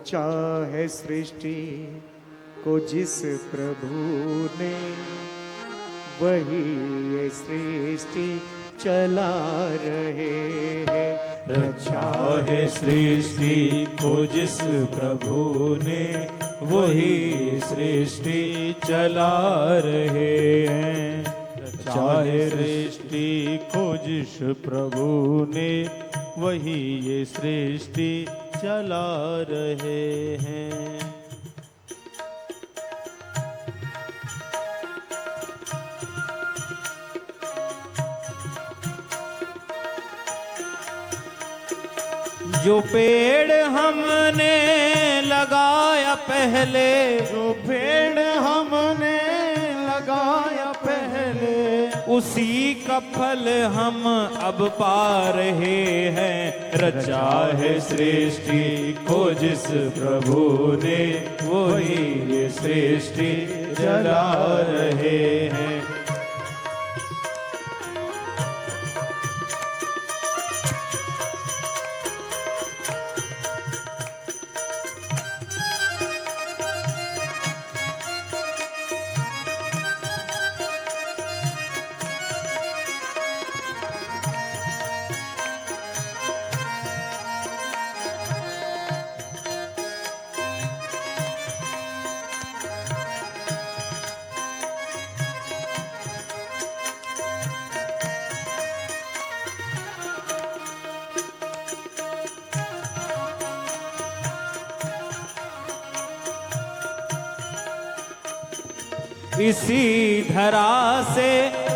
चाहे सृष्टि को जिस प्रभु ने, वही ये सृष्टि चला रहे हैं। रचा है सृष्टि को जिस प्रभु ने, वही सृष्टि चला रहे हैं। चाहे सृष्टि को जिस प्रभु ने, वही ये सृष्टि चला रहे हैं। जो पेड़ हमने लगाया पहले, जो पेड़ हमने लगाया पहले, उसी का फल हम अब पा रहे हैं। रचा है सृष्टि को जिस प्रभु ने, वही ये सृष्टि चला रहे हैं। इसी धरा से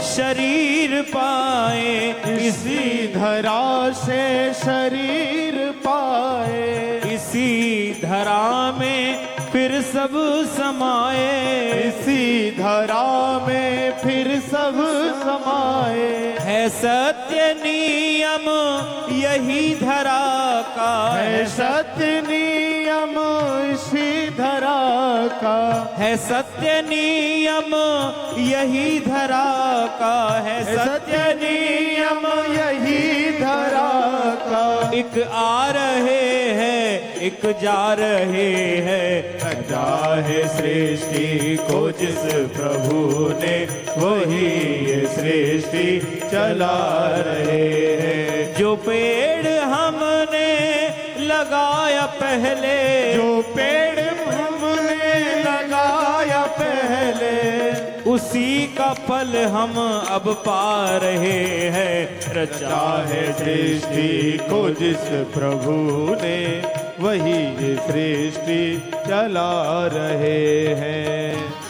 शरीर पाए, इसी धरा से शरीर पाए, इसी धरा में फिर सब समाए, इसी धरा में फिर सब समाए। है सत्य नियम यही धरा का, है सत्य नियम इसी धरा का, है सत्य नियम यही धरा का, है सत्य नियम यही धरा का। एक आ रहे हैं एक जा रहे हैं। रचा है सृष्टि को जिस प्रभु ने, वही ये सृष्टि चला रहे हैं। जो पेड़ हमने लगाया पहले, जो पेड़ हमने लगाया पहले, उसी का फल हम अब पा रहे हैं। रचा है सृष्टि को जिस प्रभु ने, वही ये सृष्टि चला रहे हैं।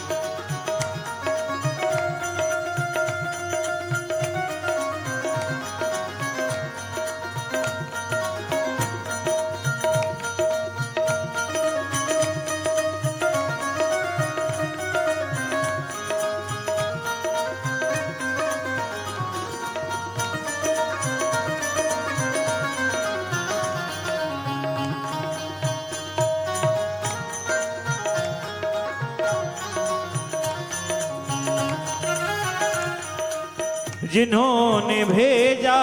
जिन्होंने भेजा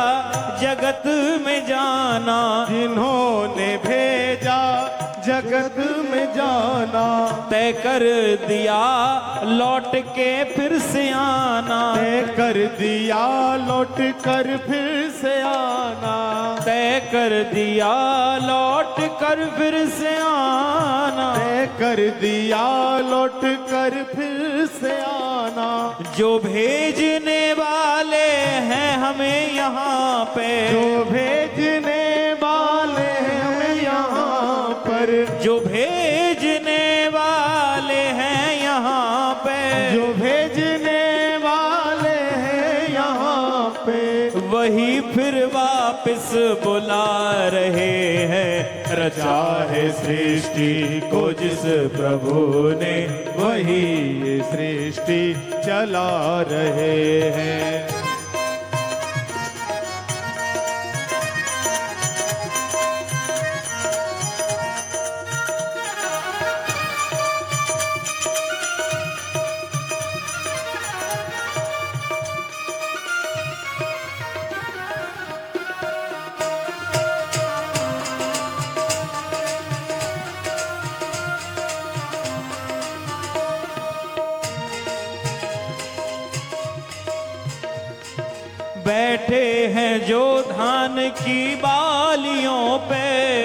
जगत में जाना, जिन्होंने भेजा जगत में जाना, तय कर दिया लौट के फिर से आना, तय कर दिया लौट कर फिर से आना, तय कर दिया लौट कर फिर से आना, तय कर दिया लौट कर फिर से आना। जो भेजने वाले हैं हमें यहाँ पे, जो भेजने वाले हैं हमें यहाँ पर, जो भेजने वाले हैं यहाँ पे, जो भेजने वाले हैं यहाँ पे, वही फिर वापस बुला रहे हैं। रचा है सृष्टि को जिस प्रभु ने, वही ये सृष्टि चला रहे हैं। बैठे हैं जो धान की बालियों पे,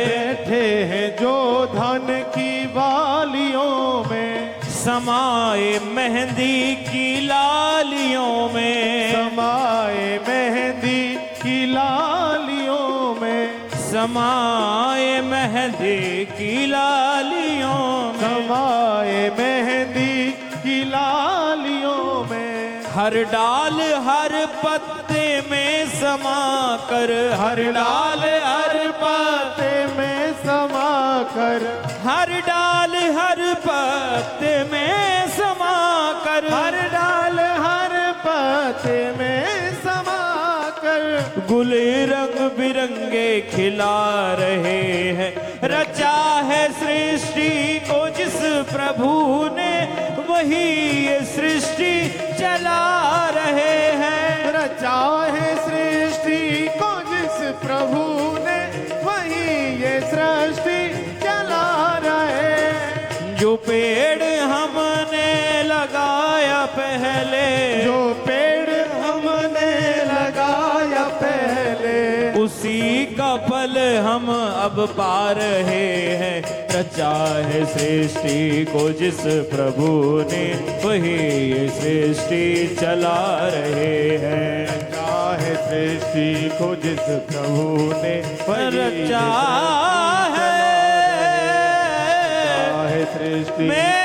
बैठे हैं जो धन की बालियों में, समाए मेहंदी की लालियों में, समाए मेहंदी की लालियों में, समाए मेहंदी की लालियों में, समाए मेहंदी की लालियों में। हर डाल हर पत्ते में समा कर, हर डाल हर पत्ते में समा कर, हर डाल हर पत्ते में समा कर, हर डाल हर पत्ते में समा कर, गुल रंग बिरंगे खिला रहे हैं। रचा है सृष्टि को जिस प्रभु ने, वही ये सृष्टि चला रहे हैं। रचा है सृष्टि को जिस प्रभु ने, वही ये सृष्टि चला रहे। जो पेड़ हमने लगाया पहले, जो पेड़ हमने लगाया पहले, उसी का फल हम अब पा रहे हैं। रचा है सृष्टि को जिस प्रभु ने, वही ये सृष्टि चला रहे हैं। चाहे सृष्टि को जिस प्रभु ने, रचा है चाहे सृष्टि में